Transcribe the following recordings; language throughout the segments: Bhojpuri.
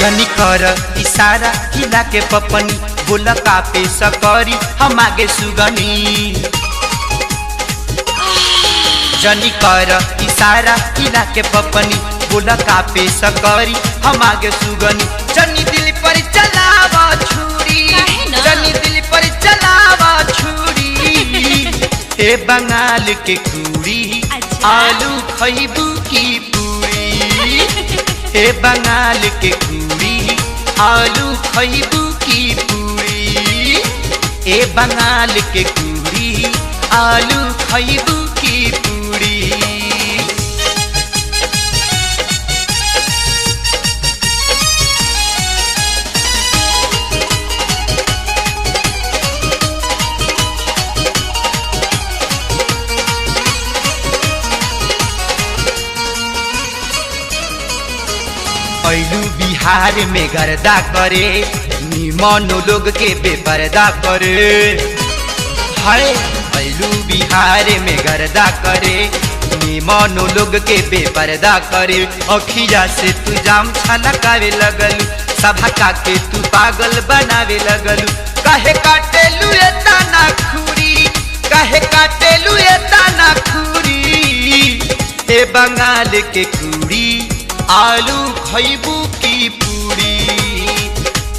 जनी कर इशारा हिला के पपनी बोल का पे सकरी हम आगे सुगनी जनी कर इशारा हिला के पपनी बोल का पे सकरी हम आगे सुगनी जनी दिल पर चलावा छुरी जनी दिल पर चलावा छुरी ए बंगाल के कुड़ी आलू खइबू की पूरी ए बंगाल के कुड़ी आलू खइबू की पूरी ए बंगाल के कुड़ी आलू खइबू की पूरी ऐलू बिहार में गर्दा करे निमन लोग के बेपर्दा करे हाय ऐलू बिहार में गर्दा करे निमन लोग के बेपर्दा करे अखिया से तू जाम छलकावे लगलू सभा का के तू पागल बनावे लगलू काहे काटेलू एता ना खूरी काहे काटेलू एता ना खूरी ए बंगाल के कुड़ी आलू खइबू की पूरी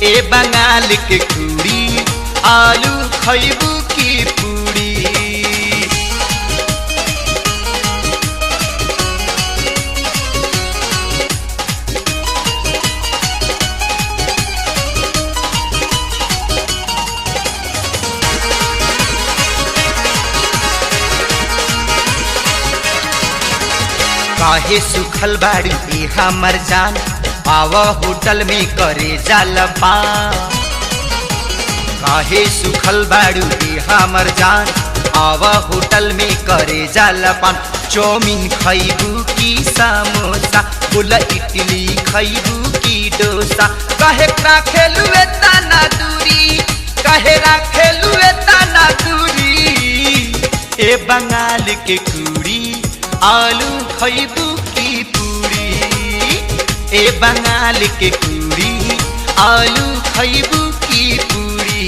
ए बंगाल के कुड़ी आलू खइबू की पूरी काहे सुखल बाड़ी ए हमर जान आवा होटल में करे जालपा काहे सुखल बाड़ी ए हमर जान आवा होटल में करे जालपान चौमिन खइबू की समोसा बोला इडली खइबू की डोसा काहे राखेलू एता ना दूरी काहे राखेलू एता ना दूरी ए बंगाल के कुड़ी आलू खइबू की पूरी ए बंगाल के कुड़ी आलू खइबू की पूरी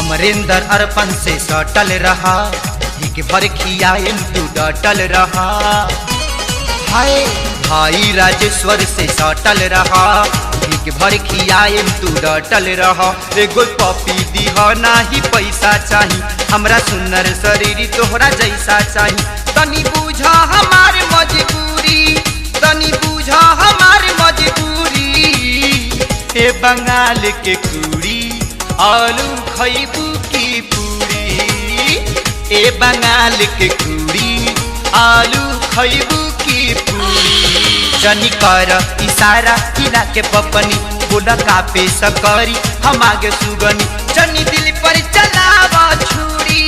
अमरेंद्र अर्पण से सटल रहा एक भर खियाएम तू डटल रहा हाय भाई राजेश्वर से सटल रहा एक भर खियाएम तू डटल रहा एगो पपी दीह नाही पैसा चाही हमरा सुनर शरीर तोहरा जैसा चाही तनी बुझा हमार मजबूरी तनी बुझा हमार मजबूरी ए बंगाल के कुड़ी आलू खइबू की पूरी ए बंगाल के कुड़ी आलू खइबू की पूरी जनी कर इशारा हिला के पपनी बोला का पे सकरी हम आगे सुगनी जनी दिल पर चलावा छुरी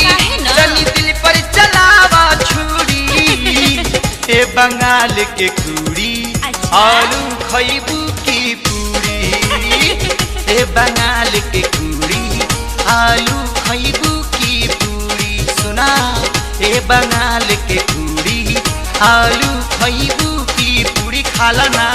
जनी दिल पर चलावा छुरी ए बंगाल के कुड़ी आलू खइबू की पूरी ए बंगाल के कुड़ी आलू खइबू की पूरी सुना ए बंगाल के कुड़ी आलू खइबू की पूरी खाला ना।